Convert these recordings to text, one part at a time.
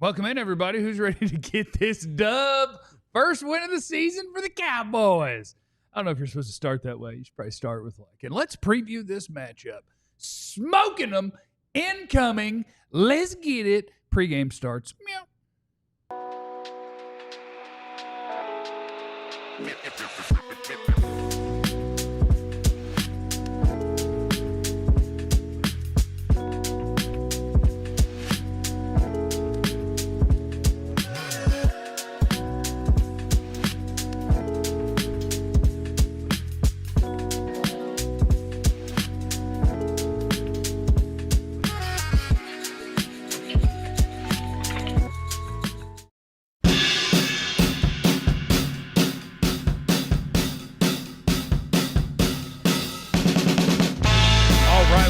Welcome in, everybody. Who's ready to get this dub? First win of the season for the Cowboys. I don't know if you're supposed to start that way. You should probably start with and let's preview this matchup. Smoking them, incoming. Let's get it. Pregame starts. Meow.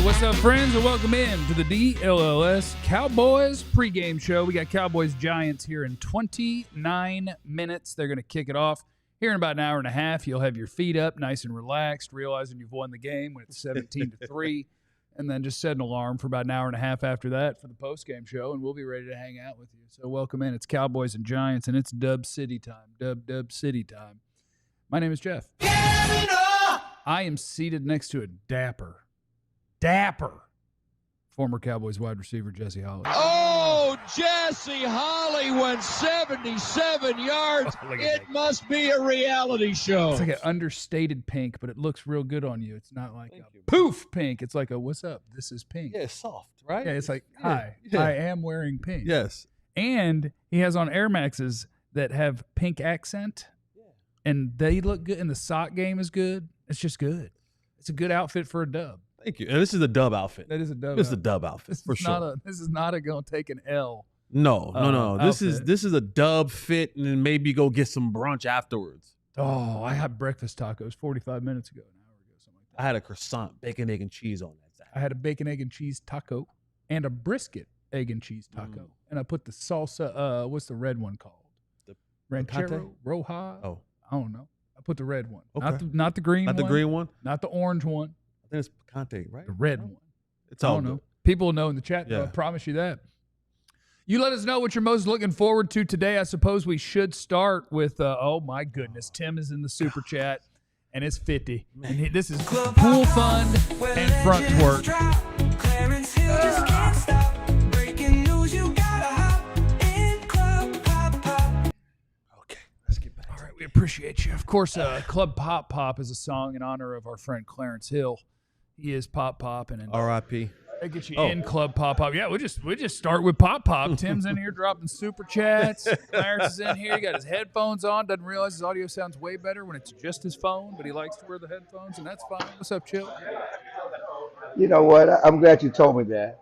What's up, friends, and welcome in to the DLLS Cowboys pregame show. We got Cowboys Giants here in 29 minutes. They're going to kick it off here in about an hour and a half. You'll have your feet up, nice and relaxed, realizing you've won the game when it's 17-3, and then just set an alarm for about an hour and a half after that for the postgame show, and we'll be ready to hang out with you. So welcome in. It's Cowboys and Giants, and it's Dub City time. Dub City time. My name is Jeff. I am seated next to a dapper former Cowboys wide receiver Jesse Holly. Oh, Jesse Holly went 77 yards. It must be a reality show. It's like an understated pink, but it looks real good on you. It's not like poof pink. It's like a what's up? This is pink. Yeah, it's soft, right? Yeah, it's like, hi, I am wearing pink. Yes. And he has on Air Maxes that have pink accent, and they look good, and the sock game is good. It's just good. It's a good outfit for a dub. Thank you. And this is a dub outfit. That is a dub. This is a dub outfit for sure. This is not a going to take an L. No. This is a dub fit, and then maybe go get some brunch afterwards. Oh, I had breakfast tacos 45 minutes ago, an hour ago, something like that. I had a croissant, bacon, egg, and cheese on that. I had a bacon, egg, and cheese taco and a brisket, egg, and cheese taco. And I put the salsa, what's the red one called? The Ranchero? Roja? Oh. I don't know. I put the red one. Okay. Not the green one. Not the green one? Not the orange one. I think it's picante, right? The red one. It's all I don't know. People will know in the chat, though. I promise you that. You let us know what you're most looking forward to today. I suppose we should start with, oh, my goodness. Tim is in the super chat, and it's 50. And this is pool fund and front twerk. Clarence Hill just can't stop. Breaking news, you gotta hop in Club Pop Pop. Okay, let's get back. All right, we appreciate you. Of course, Club Pop Pop is a song in honor of our friend Clarence Hill. He is Pop Pop, and R.I.P. They get you in Club Pop Pop. Yeah, we just start with Pop Pop. Tim's in here dropping super chats. Clarence is in here. He got his headphones on. Doesn't realize his audio sounds way better when it's just his phone, but he likes to wear the headphones, and that's fine. What's up, Chill? You know what? I'm glad you told me that,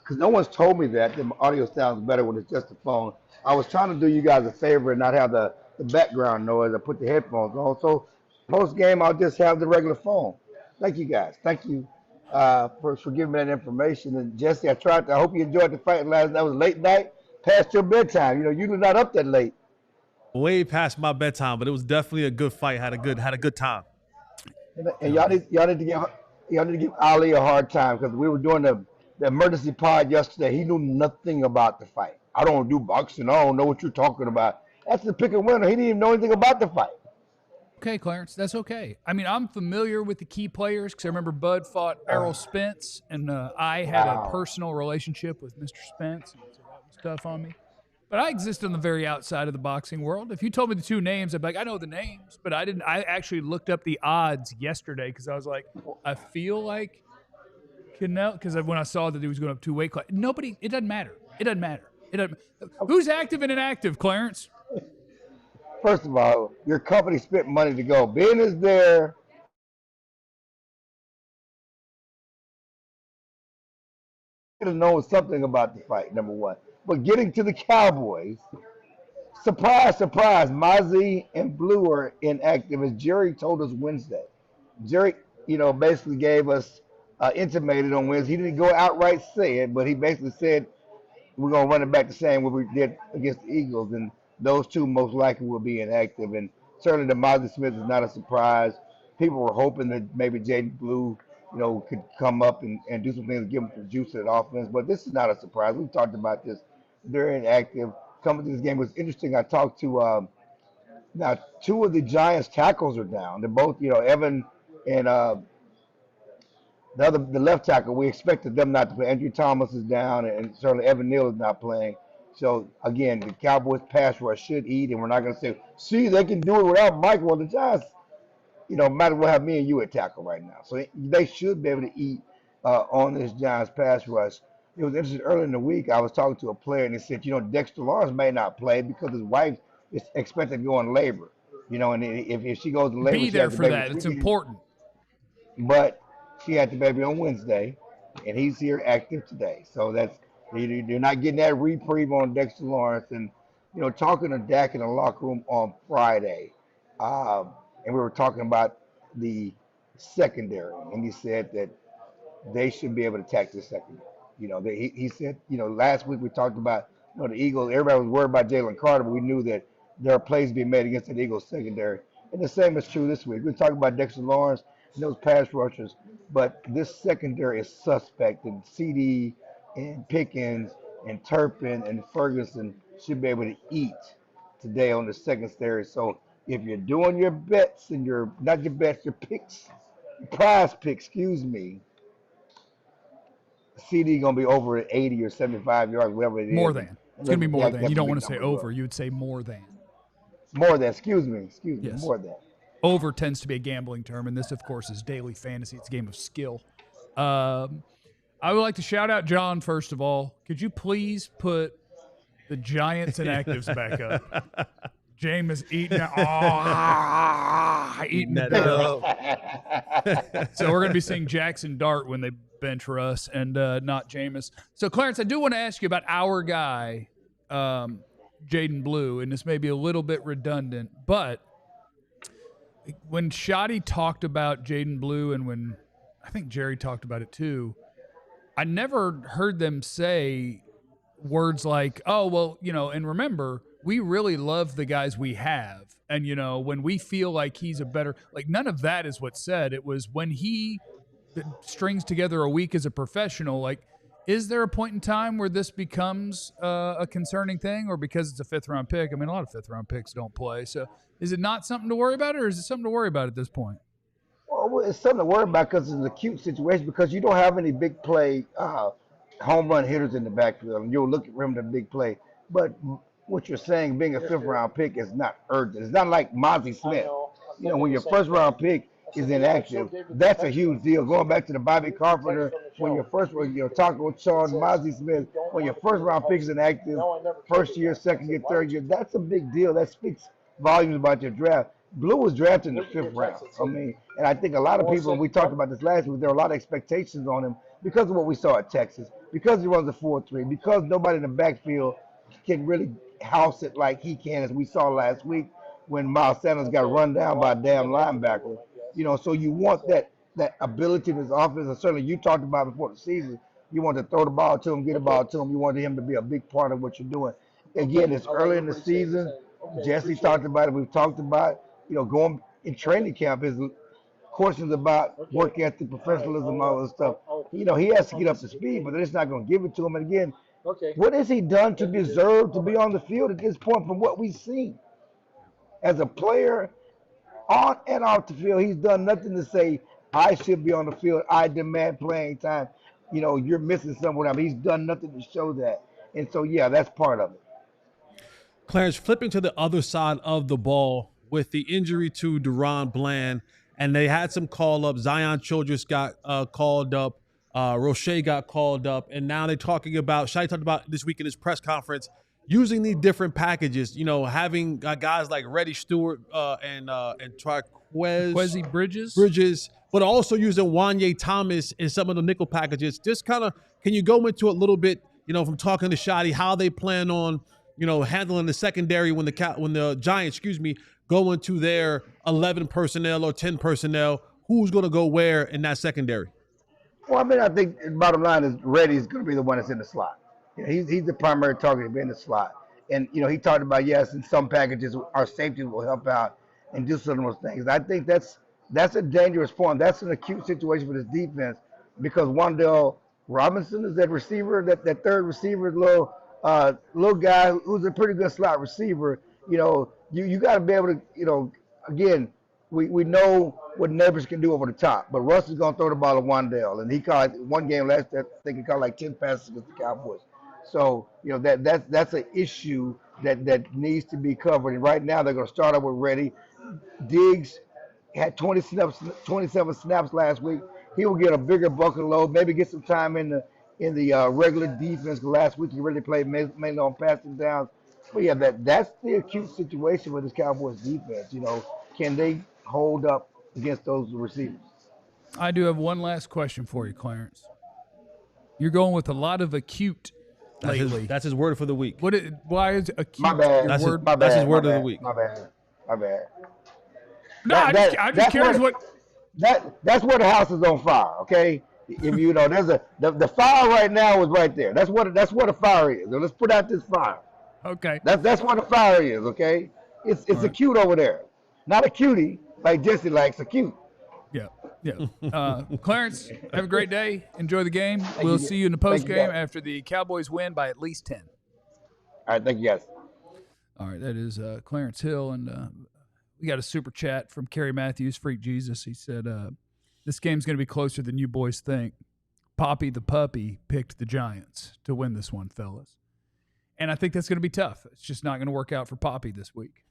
because no one's told me that the audio sounds better when it's just the phone. I was trying to do you guys a favor and not have the background noise. I put the headphones on. So post game, I'll just have the regular phone. Thank you guys. Thank you for giving me that information. And Jesse, I hope you enjoyed the fight last night. It was late night, past your bedtime. You know, you're not up that late. Way past my bedtime, but it was definitely a good fight. Had a good time. And y'all need to give Ali a hard time, because we were doing the emergency pod yesterday. He knew nothing about the fight. I don't do boxing. I don't know what you're talking about. That's the pick and winner. He didn't even know anything about the fight. Okay, Clarence, that's okay. I mean, I'm familiar with the key players because I remember Bud fought Errol Spence, and I had a personal relationship with Mr. Spence, and so that was tough on me. But I exist on the very outside of the boxing world. If you told me the two names, I'd be like, I know the names, but I didn't. I actually looked up the odds yesterday because I was like, I feel like Canelo, because when I saw that he was going up 2 weight class, it doesn't matter. It doesn't matter. Who's active and inactive, Clarence? First of all, your company spent money to go. Ben is there. Should have known something about the fight, number one. But getting to the Cowboys, surprise, surprise, Mozzie and Blue are inactive, as Jerry told us Wednesday. Jerry, basically gave us, intimated on Wednesday. He didn't go outright say it, but he basically said, we're going to run it back the same way we did against the Eagles. And those two most likely will be inactive. And certainly the Mozzie Smith is not a surprise. People were hoping that maybe Jaden Blue, could come up and do some things, give him some juice to that offense. But this is not a surprise. We've talked about this They're inactive. Coming to this game was interesting. I talked to now two of the Giants tackles are down. They're both, Evan and the left tackle. We expected them not to play. Andrew Thomas is down, and certainly Evan Neal is not playing. So again, the Cowboys pass rush should eat, and we're not going to say, see, they can do it without Mike. Well, the Giants, might as well have me and you at tackle right now. So they should be able to eat on this Giants pass rush. It was interesting. Earlier in the week, I was talking to a player, and he said, Dexter Lawrence may not play because his wife is expected to go in labor. And if she goes to labor, be there for that. It's important. But she had the baby on Wednesday, and he's here active today. So you're not getting that reprieve on Dexter Lawrence. And talking to Dak in the locker room on Friday, and we were talking about the secondary, and he said that they should be able to attack the secondary. He said, last week we talked about, the Eagles. Everybody was worried about Jalen Carter, but we knew that there are plays being made against the Eagles secondary. And the same is true this week. We're talking about Dexter Lawrence and those pass rushers, but this secondary is suspect. And CeeDee and Pickens and Turpin and Ferguson should be able to eat today on the secondary. So if you're doing your bets and your picks, prize picks, CeeDee gonna be over at 80 or 75 yards, whatever it is. More than. It's gonna be more than. You don't want to say over. You would say more than. More than. Excuse me. Yes. More than. Over tends to be a gambling term, and this, of course, is daily fantasy. It's a game of skill. I would like to shout out John, first of all. Could you please put the Giants inactives back up? James is eating eating that up. So we're going to be seeing Jackson Dart when they bench Russ and not Jameis. So, Clarence, I do want to ask you about our guy, Jaden Blue, and this may be a little bit redundant, but when Shoddy talked about Jaden Blue and when I think Jerry talked about it too, I never heard them say words like, oh, well, and remember, we really love the guys we have. And, when we feel like he's a better, none of that is what's said. It was when he strings together a week as a professional, is there a point in time where this becomes a concerning thing, or because it's a fifth-round pick? I mean, a lot of fifth-round picks don't play. So is it not something to worry about, or is it something to worry about at this point? Well, it's something to worry about because it's an acute situation because you don't have any big play home run hitters in the backfield, and you'll look at him to big play. But what you're saying, being a fifth-round pick is not urgent. It's not like Mozzie Smith. When your first-round pick is inactive, that's a huge deal. Going back to the Bobby Carpenter, when your talking with Sean Mozzie Smith, when your first-round pick is inactive, first year, second year, third year, that's a big deal. That speaks volumes about your draft. Blue was drafted in the fifth round. And I think a lot of people, and we talked about this last week, there were a lot of expectations on him because of what we saw at Texas, because he runs a 4.3, because nobody in the backfield can really house it like he can, as we saw last week when Miles Sanders got run down by a damn linebacker. So you want that ability in his offense, and certainly you talked about before the season, you want to throw the ball to him, get the ball to him, you want him to be a big part of what you're doing. Again, it's early in the season. Jesse talked about it. We've talked about, going in training camp, his questions about work ethic, professionalism, all this stuff. He has to get up to speed, but they're just not going to give it to him. And again, what has he done to deserve to be on the field at this point from what we've seen? As a player, on and off the field, he's done nothing to say, I should be on the field, I demand playing time. You're missing something. He's done nothing to show that. And so, yeah, that's part of it. Clarence, flipping to the other side of the ball with the injury to Deron Bland, and they had some call-ups. Zion Childress got called up. Roche got called up. And now they're talking about, Shai talked about this week in his press conference, using these different packages, having guys like Reddy Stewart and Quezzy Bridges, but also using Wanye Thomas in some of the nickel packages. Just kind of, can you go into a little bit, from talking to Shotty, how they plan on, handling the secondary when the Giants, go into their 11 personnel or 10 personnel, who's going to go where in that secondary? Well, I think the bottom line is Reddy's going to be the one that's in the slot. He's the primary target to be in the slot. And, he talked about, yes, in some packages, our safeties will help out and do some of those things. I think that's a dangerous point. That's an acute situation for this defense because Wan'Dale Robinson is that receiver, that third receiver is a little little guy who's a pretty good slot receiver. You got to be able to, again, we know what Neighbors can do over the top, but Russ is going to throw the ball to Wandale, and he caught one game last year, I think he caught like 10 passes against the Cowboys. So, that's an issue that needs to be covered. And right now they're going to start up with Reddy. Diggs had 27 snaps last week. He will get a bigger bucket load, maybe get some time in the regular defense. Last week he really played mainly on passing downs. But yeah, that's the acute situation with this Cowboys defense. Can they hold up against those receivers? I do have one last question for you, Clarence. You're going with a lot of acute lately. That's his word for the week. Why is acute My bad. your word? That's his word of the week. My bad. No, I'm just curious what. That's where the house is on fire. Okay, if there's the fire right now is right there. That's what the fire is. So let's put out this fire. Okay. That's what the fire is. Okay, it's right. Acute over there, not a cutie like Jesse likes. Acute. Yeah. Clarence, have a great day. Enjoy the game. We'll see you in the post game after the Cowboys win by at least 10. All right, thank you guys. All right, that is Clarence Hill, and we got a super chat from Kerry Matthews, Freak Jesus. He said, this game's going to be closer than you boys think. Poppy the puppy picked the Giants to win this one, fellas. And I think that's going to be tough. It's just not going to work out for Poppy this week.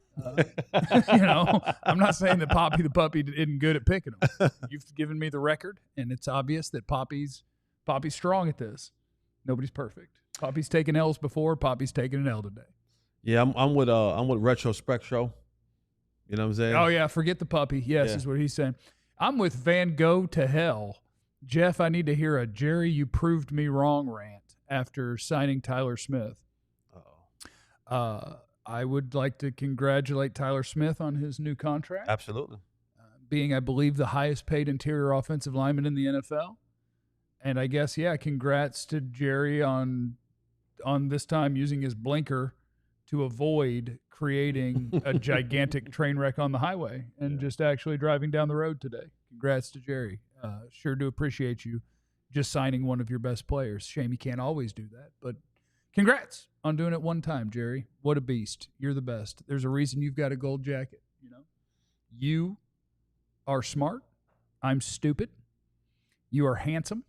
I'm not saying that Poppy the puppy isn't good at picking them. You've given me the record, and it's obvious that Poppy's strong at this. Nobody's perfect. Poppy's taken L's before. Poppy's taking an L today. Yeah, I'm with Retrospect Show. You know what I'm saying? Oh yeah, forget the puppy. Yes, is what he's saying. I'm with Van Gogh to hell. Jeff, I need to hear a Jerry, you proved me wrong rant after signing Tyler Smith. I would like to congratulate Tyler Smith on his new contract. Absolutely. Being, I believe, the highest paid interior offensive lineman in the NFL. And I guess, congrats to Jerry on this time using his blinker to avoid creating a gigantic train wreck on the highway and just actually driving down the road today. Congrats to Jerry. Sure do appreciate you just signing one of your best players. Shame you can't always do that, but congrats on doing it one time, Jerry. What a beast. You're the best. There's a reason you've got a gold jacket. You are smart. I'm stupid. You are handsome.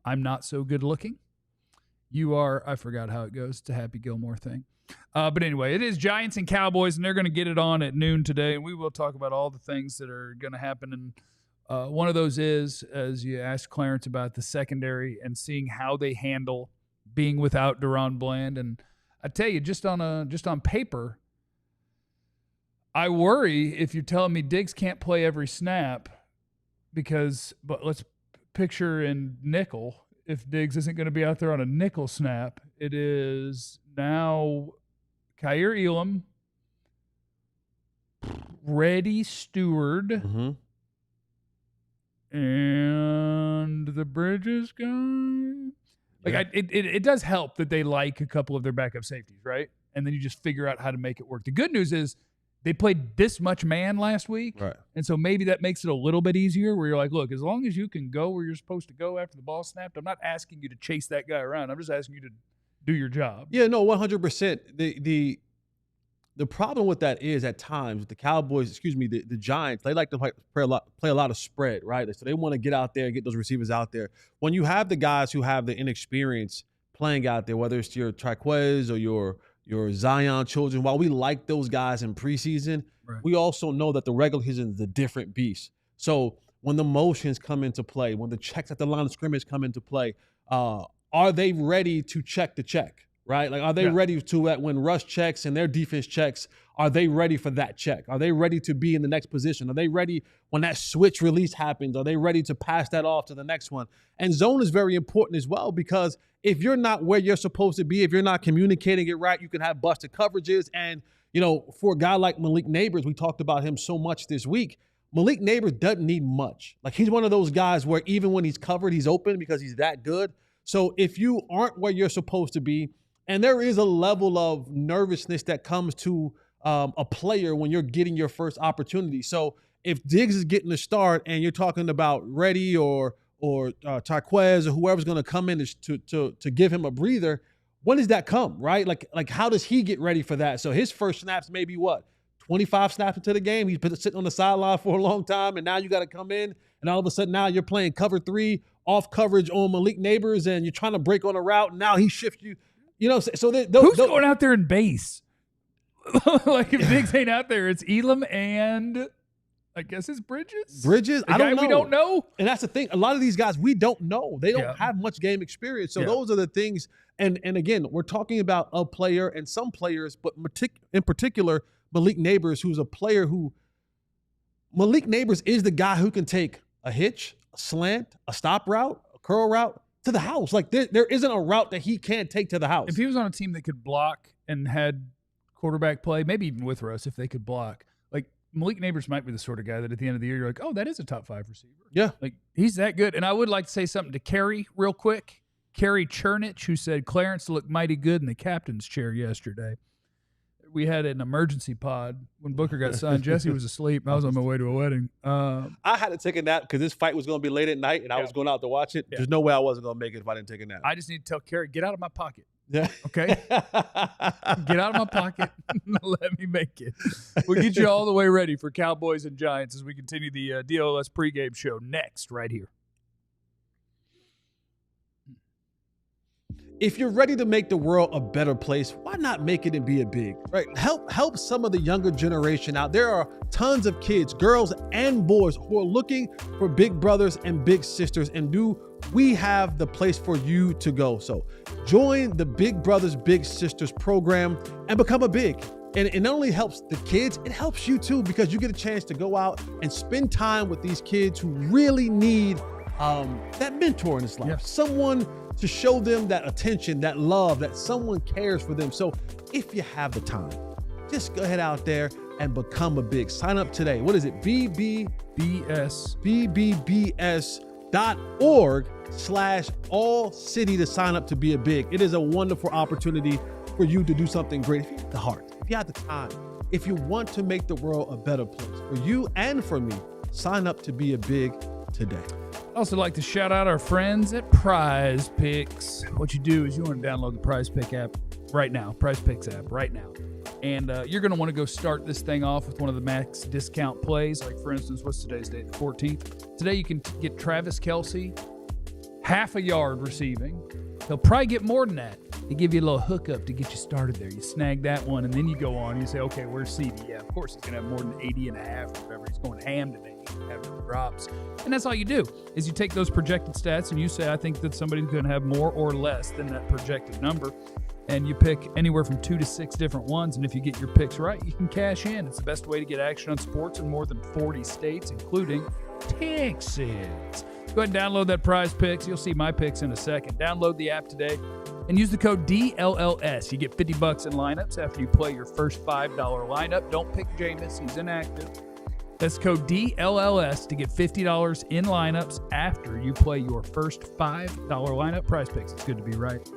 I'm not so good looking. You are, I forgot how it goes. It's a Happy Gilmore thing. But anyway, it is Giants and Cowboys, and they're going to get it on at noon today, and we will talk about all the things that are going to happen. And one of those is, as you asked Clarence about the secondary and seeing how they handle being without Deron Bland. And I tell you, just on paper, I worry if you're telling me Diggs can't play every snap but let's picture in nickel. If Diggs isn't going to be out there on a nickel snap, it is now Kyer Elam, Reddy Stewart, and the Bridges guy. It does help that they like a couple of their backup safeties, right? And then you just figure out how to make it work. The good news is they played this much man last week, right? And so maybe that makes it a little bit easier where you're like, look, as long as you can go where you're supposed to go after the ball snapped, I'm not asking you to chase that guy around. I'm just asking you to do your job. Yeah, no, 100%. The problem with that is at times the Cowboys, the Giants, they like to play a lot of spread, right? So they want to get out there and get those receivers out there. When you have the guys who have the inexperience playing out there, whether it's your Triquez or your Zion children, while we like those guys in preseason, right, we also know that the regular season is a different beast. So when the motions come into play, when the checks at the line of scrimmage come into play, are they ready to check the check? Right? Like, are they ready to, when Russ checks and their defense checks, are they ready for that check? Are they ready to be in the next position? Are they ready when that switch release happens? Are they ready to pass that off to the next one? And zone is very important as well, because if you're not where you're supposed to be, if you're not communicating it right, you can have busted coverages. And, for a guy like Malik Neighbors, we talked about him so much this week. Malik Neighbors doesn't need much. Like, he's one of those guys where even when he's covered, he's open because he's that good. So if you aren't where you're supposed to be, and there is a level of nervousness that comes to a player when you're getting your first opportunity. So if Diggs is getting the start and you're talking about Reddy or Tarquez or whoever's going to come in to give him a breather, when does that come, right? Like how does he get ready for that? So his first snaps may be what? 25 snaps into the game. He's been sitting on the sideline for a long time, and now you got to come in, and all of a sudden now you're playing cover 3 off coverage on Malik Neighbors, and you're trying to break on a route, and now he shifts you. You know, so who's going out there in base? Like if Diggs ain't out there, it's Elam and I guess it's Bridges. I don't know. We don't know. And that's the thing. A lot of these guys, we don't know. They don't have much game experience. So those are the things. And again, we're talking about a player and some players, but in particular, Malik Neighbors, who's a player who Malik Neighbors is the guy who can take a hitch, a slant, a stop route, a curl route to the house. Like there isn't a route that he can't take to the house. If he was on a team that could block and had quarterback play, maybe even with Russ, if they could block, like Malik Neighbors might be the sort of guy that at the end of the year, you're like, oh, that is a top 5 receiver. Yeah. Like he's that good. And I would like to say something to Kerry real quick. Kerry Chernich, who said Clarence looked mighty good in the captain's chair yesterday. We had an emergency pod when Booker got signed. Jesse was asleep. I was on my way to a wedding. I had to take a nap because this fight was going to be late at night, and I was going out to watch it. There's no way I wasn't going to make it if I didn't take a nap. I just need to tell Kerry, get out of my pocket. Yeah. Okay? Get out of my pocket and let me make it. We'll get you all the way ready for Cowboys and Giants as we continue the DLLS pregame show next right here. If you're ready to make the world a better place, why not make it and be a big, right? Help some of the younger generation out. There are tons of kids, girls and boys, who are looking for big brothers and big sisters, and we have the place for you to go. So join the Big Brothers Big Sisters program and become a big. And it not only helps the kids, it helps you too, because you get a chance to go out and spend time with these kids who really need that mentor in his life. Someone to show them that attention, that love, that someone cares for them. So if you have the time, just go ahead out there and become a big. Sign up today. What is it? BBBS.org/ALLCITY to sign up to be a big. It is a wonderful opportunity for you to do something great. If you have the heart, if you have the time, if you want to make the world a better place for you and for me, sign up to be a big today. I'd also like to shout out our friends at PrizePicks. What you do is you want to download the PrizePicks app right now, PrizePicks app right now. And you're going to want to go start this thing off with one of the max discount plays. Like, for instance, what's today's date? The 14th. Today you can get Travis Kelce, half a yard receiving. He'll probably get more than that. They give you a little hookup to get you started there. You snag that one, and then you go on and you say, okay, where's CeeDee? Yeah, of course he's going to have more than 80 and a half or whatever. He's going ham today. He's going to have no drops. And that's all you do is you take those projected stats and you say, I think that somebody's going to have more or less than that projected number. And you pick anywhere from 2 to 6 different ones. And if you get your picks right, you can cash in. It's the best way to get action on sports in more than 40 states, including Texas. Go ahead and download that PrizePicks. You'll see my picks in a second. Download the app today and use the code DLLS. You get $50 in lineups after you play your first $5 lineup. Don't pick Jameis. He's inactive. That's code DLLS to get $50 in lineups after you play your first $5 lineup. PrizePicks. It's good to be right.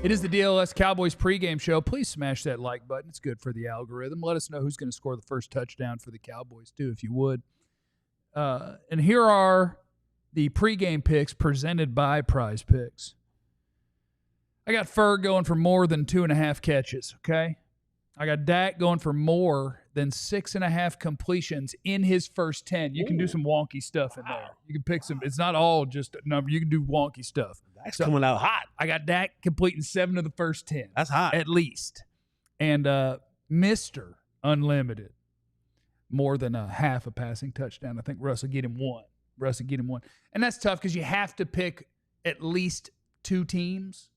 It is the DLLS Cowboys pregame show. Please smash that like button. It's good for the algorithm. Let us know who's going to score the first touchdown for the Cowboys, too, if you would. And here are the pregame picks presented by PrizePicks. I got Ferg going for more than 2.5 catches, okay? I got Dak going for more than 6.5 completions in his first 10. You can do some wonky stuff in there. You can pick some. It's not all just a number. You can do wonky stuff. That's coming out hot. I got Dak completing 7 of the first 10. That's hot. At least. And Mr. Unlimited, more than a half a passing touchdown. I think Russ will get him one. And that's tough because you have to pick at least 2 teams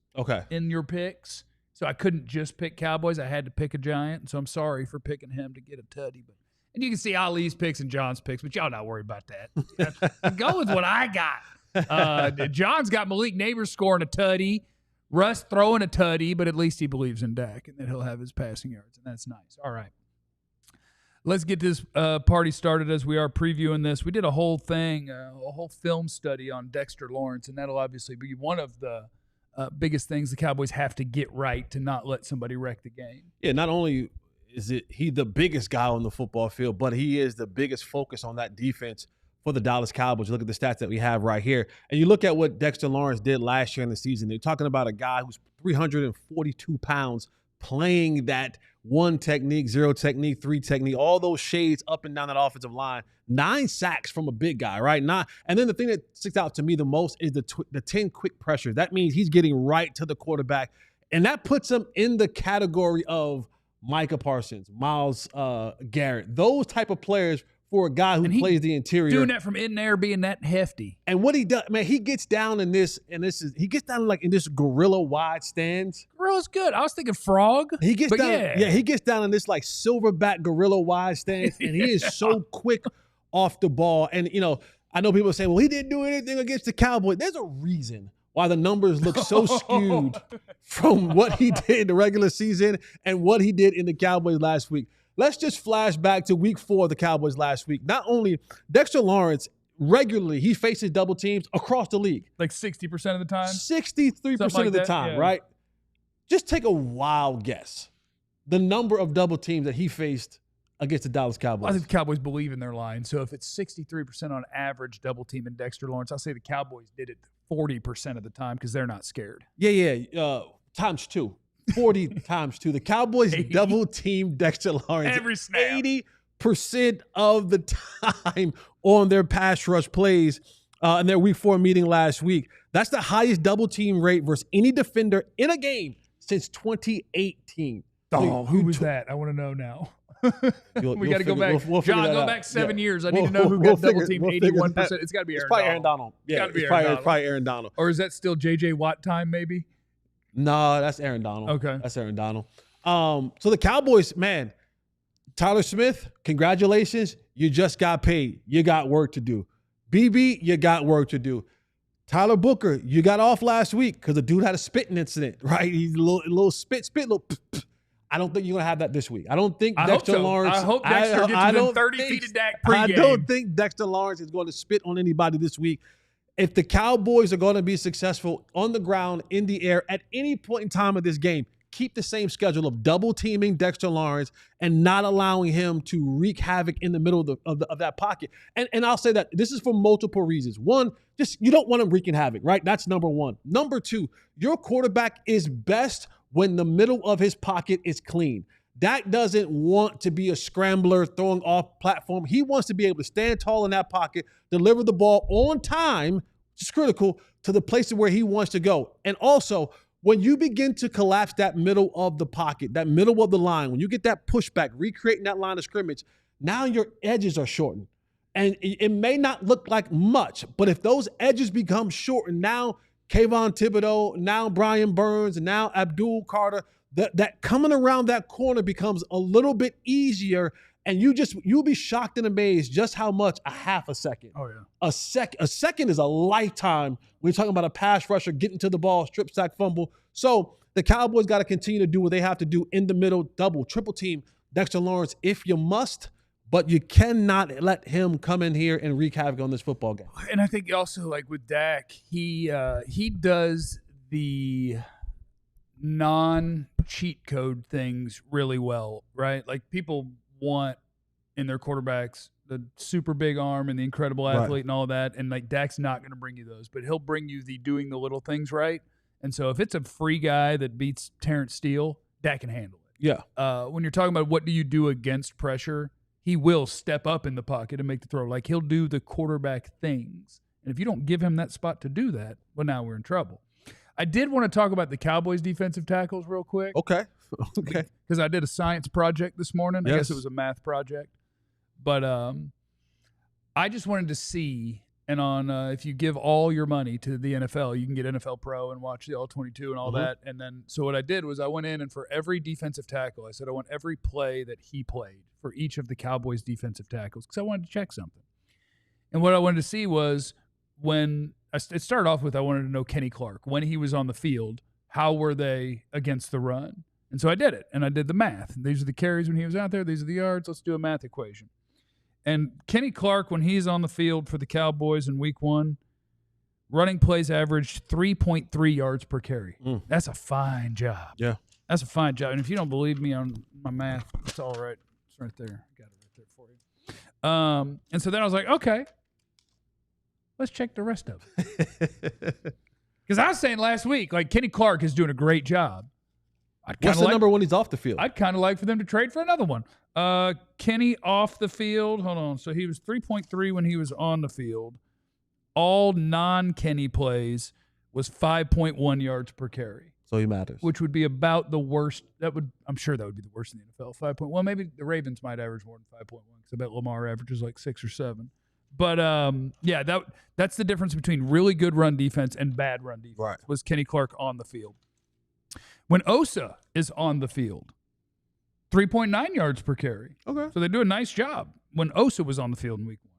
in your picks. So I couldn't just pick Cowboys. I had to pick a Giant. So I'm sorry for picking him to get a tutty. And you can see Ali's picks and John's picks, but y'all not worried about that. Go with what I got. John's got Malik Neighbors scoring a tutty, Russ throwing a tutty, but at least he believes in Dak and that he'll have his passing yards, and that's nice. All right. Let's get this party started as we are previewing this. We did a whole thing, a whole film study on Dexter Lawrence, and that'll obviously be one of the biggest things the Cowboys have to get right to not let somebody wreck the game. Yeah, not only is he the biggest guy on the football field, but he is the biggest focus on that defense for the Dallas Cowboys. You look at the stats that we have right here, and you look at what Dexter Lawrence did last year in the season. They're talking about a guy who's 342 pounds playing that 1 technique, 0 technique, 3 technique, all those shades up and down that offensive line. 9 sacks from a big guy, right? And then the thing that sticks out to me the most is the 10 quick pressures. That means he's getting right to the quarterback, and that puts him in the category of Micah Parsons, Myles Garrett, those type of players for a guy who plays the interior. Doing that from in there, being that hefty. And what he does, man, he gets down in this, he gets down like in this gorilla wide stance. Gorilla's good. I was thinking frog. He gets down, he gets down in this like silverback gorilla wide stance, and he is so quick off the ball. And I know people say, well, he didn't do anything against the Cowboys. There's a reason why the numbers look so skewed from what he did in the regular season and what he did in the Cowboys last week. Let's just flash back to week 4 of the Cowboys last week. Not only Dexter Lawrence, regularly, he faces double teams across the league. Like 60% of the time? 63% of the time, right? Just take a wild guess. The number of double teams that he faced against the Dallas Cowboys. I think the Cowboys believe in their line. So if it's 63% on average double team in Dexter Lawrence, I'll say the Cowboys did it 40% of the time because they're not scared. Yeah. Times 2. 40 times 2. The Cowboys 80. double team Dexter Lawrence Every snap. 80% of the time on their pass rush plays in their week 4 meeting last week. That's the highest double team rate versus any defender in a game since 2018. Oh, who was that? I want to know now. We got to go back. We'll John, go back 7 years. I need to know who got double teamed 81%. It's got to be Aaron probably Donald. Aaron Donald. Yeah, it's probably Aaron Donald. Or is that still J.J. Watt time, maybe? No, that's Aaron Donald. Okay. That's Aaron Donald. So the Cowboys, man, Tyler Smith, congratulations. You just got paid. You got work to do. BB, you got work to do. Tyler Booker, you got off last week because the dude had a spitting incident, right? He's a little spit, little. I don't think you're going to have that this week. I don't think Dexter Lawrence. I hope Dexter gets within 30 feet of Dak pregame. I don't think Dexter Lawrence is going to spit on anybody this week. If the Cowboys are going to be successful on the ground, in the air, at any point in time of this game, keep the same schedule of double teaming Dexter Lawrence and not allowing him to wreak havoc in the middle of that pocket. And I'll say that this is for multiple reasons. One, just you don't want him wreaking havoc, right? That's number one. Number two, your quarterback is best when the middle of his pocket is clean. Dak doesn't want to be a scrambler throwing off platform. He wants to be able to stand tall in that pocket, deliver the ball on time, which is critical, to the places where he wants to go. And also, when you begin to collapse that middle of the pocket, that middle of the line, when you get that pushback, recreating that line of scrimmage, now your edges are shortened. And it may not look like much, but if those edges become shortened, now Kayvon Thibodeau, now Brian Burns, and now Abdul Carter, that coming around that corner becomes a little bit easier, and you'll be shocked and amazed just how much a half a second. Oh, yeah. A second is a lifetime when you're talking about a pass rusher getting to the ball, strip sack, fumble. So the Cowboys got to continue to do what they have to do in the middle, double, triple team Dexter Lawrence if you must, but you cannot let him come in here and wreak havoc on this football game. And I think also, like with Dak, he does the non-cheat code things really well, right? Like people want in their quarterbacks the super big arm and the incredible athlete and all that, and like Dak's not going to bring you those, but he'll bring you the doing the little things right. And so if it's a free guy that beats Terrence Steele, Dak can handle it. Yeah. When you're talking about what do you do against pressure, he will step up in the pocket and make the throw. Like he'll do the quarterback things. And if you don't give him that spot to do that, well, now we're in trouble. I did want to talk about the Cowboys defensive tackles real quick. Okay. Because I did a science project this morning. Yes. I guess it was a math project. But I just wanted to see, and on if you give all your money to the NFL, you can get NFL Pro and watch the All-22 and all that. And then, so what I did was I went in and for every defensive tackle, I said I want every play that he played for each of the Cowboys defensive tackles because I wanted to check something. And what I wanted to see was when it started off with I wanted to know Kenny Clark. When he was on the field, how were they against the run? And so I did it, and I did the math. These are the carries when he was out there. These are the yards. Let's do a math equation. And Kenny Clark, when he's on the field for the Cowboys in week 1, running plays averaged 3.3 yards per carry. That's a fine job. Yeah. That's a fine job. And if you don't believe me on my math, it's all right. It's right there. I got it right there for you. And so then I was like, okay, Let's check the rest of it. Because I was saying last week, like Kenny Clark is doing a great job. What's the number when he's off the field? I'd kind of like for them to trade for another one. Kenny off the field. Hold on. So he was 3.3 when he was on the field. All non-Kenny plays was 5.1 yards per carry. So he matters. Which would be about the worst. I'm sure that would be the worst in the NFL. 5.1. Maybe the Ravens might average more than 5.1 because I bet Lamar averages like 6 or 7. But yeah, that's the difference between really good run defense and bad run defense. Right. Was Kenny Clark on the field? When Osa is on the field, 3.9 yards per carry. Okay. So they do a nice job when Osa was on the field in week 1.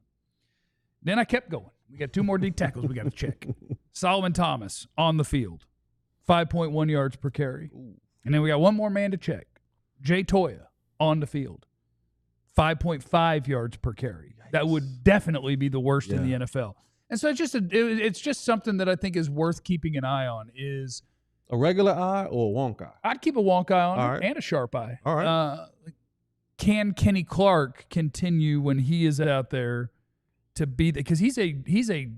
Then I kept going. We got 2 more D tackles we got to check. Solomon Thomas on the field, 5.1 yards per carry. Ooh. And then we got one more man to check. Jay Toya on the field, 5.5 yards per carry. Yikes. That would definitely be the worst in the NFL. And so it's just something that I think is worth keeping an eye on is – a regular eye or a wonk eye? I'd keep a wonk eye on All it and a sharp eye. All right. Can Kenny Clark continue when he is out there to be – because he's a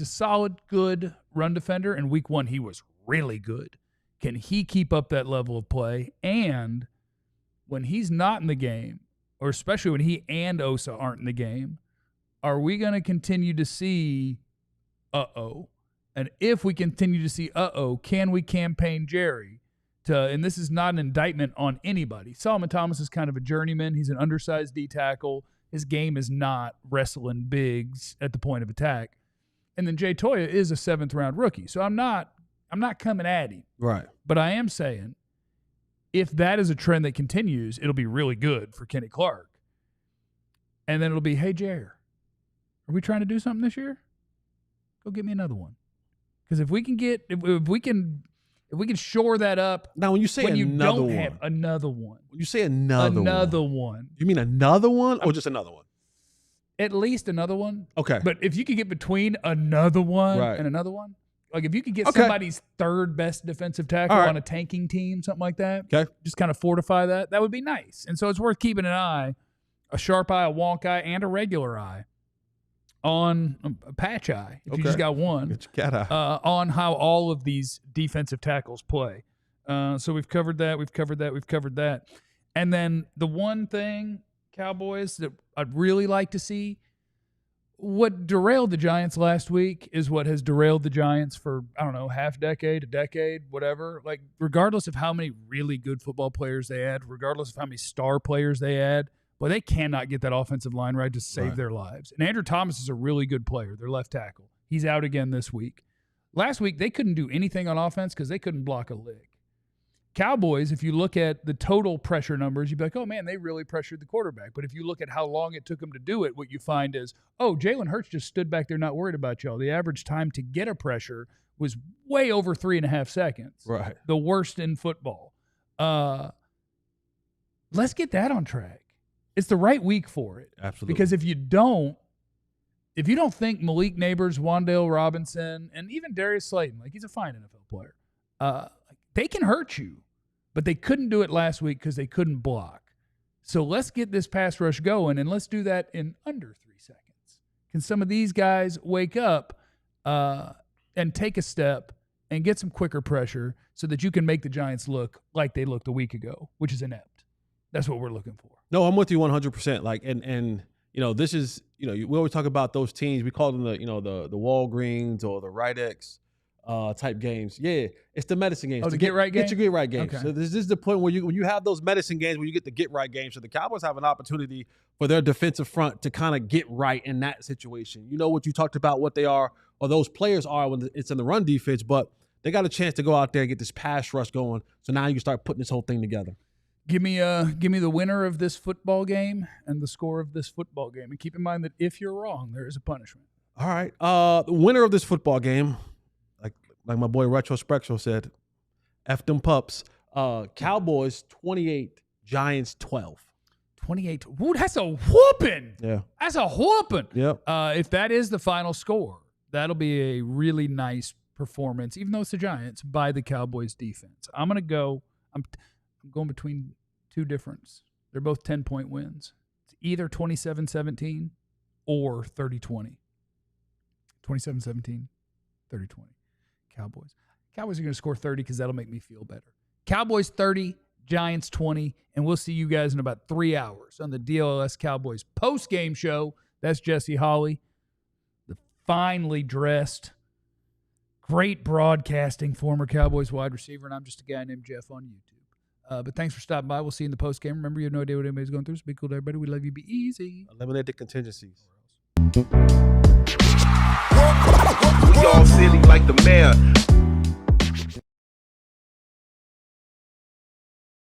solid, good run defender. And week 1, he was really good. Can he keep up that level of play? And when he's not in the game, or especially when he and Osa aren't in the game, are we going to continue to see And if we continue to see can we campaign Jerry to, and this is not an indictment on anybody. Solomon Thomas is kind of a journeyman. He's an undersized D tackle. His game is not wrestling bigs at the point of attack. And then Jay Toya is a 7th-round rookie. So I'm not coming at him. Right. But I am saying if that is a trend that continues, it'll be really good for Kenny Clark. And then it'll be, hey, Jerry, are we trying to do something this year? Go get me another one. Because if we can shore that up. Now, when you say when you another don't one, have another one. When you say another one. You mean another one or just another one? At least another one. Okay. But if you could get between another one and another one, like if you could get somebody's 3rd best defensive tackle on a tanking team, something like that, just kind of fortify that would be nice. And so it's worth keeping an eye, a sharp eye, a wonk eye, and a regular eye on a patch eye, if you just got one, Get your cat eye. on how all of these defensive tackles play. So we've covered that. And then the one thing, Cowboys, that I'd really like to see, what derailed the Giants last week is what has derailed the Giants for, I don't know, half decade, a decade, whatever. Like, regardless of how many really good football players they add, regardless of how many star players they add, well, they cannot get that offensive line right to save their lives. And Andrew Thomas is a really good player, their left tackle. He's out again this week. Last week, they couldn't do anything on offense because they couldn't block a lick. Cowboys, if you look at the total pressure numbers, you'd be like, oh, man, they really pressured the quarterback. But if you look at how long it took them to do it, what you find is, oh, Jalen Hurts just stood back there not worried about y'all. The average time to get a pressure was way over 3.5 seconds. Right. The worst in football. Let's get that on track. It's the right week for it. Absolutely. Because if you don't think Malik Neighbors, Wan'Dale Robinson, and even Darius Slayton, like he's a fine NFL player, they can hurt you. But they couldn't do it last week because they couldn't block. So let's get this pass rush going, and let's do that in under 3 seconds. Can some of these guys wake up and take a step and get some quicker pressure so that you can make the Giants look like they looked a week ago, which is inept? That's what we're looking for. No, I'm with you 100%. Like, and you know, this is, you know, we always talk about those teams. We call them the Walgreens or the Rite-X type games. Yeah, it's the medicine games. Oh, the get right games? Get your get right games. Okay. So this is the point where when you have those medicine games, where you get the get right games. So the Cowboys have an opportunity for their defensive front to kind of get right in that situation. You know what you talked about, what they are, or those players are when it's in the run defense, but they got a chance to go out there and get this pass rush going. So now you can start putting this whole thing together. Give me the winner of this football game and the score of this football game. And keep in mind that if you're wrong, there is a punishment. All right. The winner of this football game, like my boy Retro Spectral said, F them pups. Cowboys 28, Giants 12. 28. Ooh, that's a whooping. Yeah. That's a whooping. Yep. If that is the final score, that'll be a really nice performance, even though it's the Giants, by the Cowboys defense. I'm going between two difference. They're both 10-point wins. It's either 27-17 or 30-20. 27-17, 30-20. Cowboys. Cowboys are going to score 30 because that'll make me feel better. Cowboys 30, Giants 20, and we'll see you guys in about 3 hours on the DLLS Cowboys post-game show. That's Jesse Holley, the finely dressed, great broadcasting former Cowboys wide receiver, and I'm just a guy named Jeff on YouTube. But thanks for stopping by. We'll see you in the post game. Remember, you have no idea what anybody's going through. So be cool to everybody. We love you. Be easy. Eliminate the contingencies. We all silly like the mayor.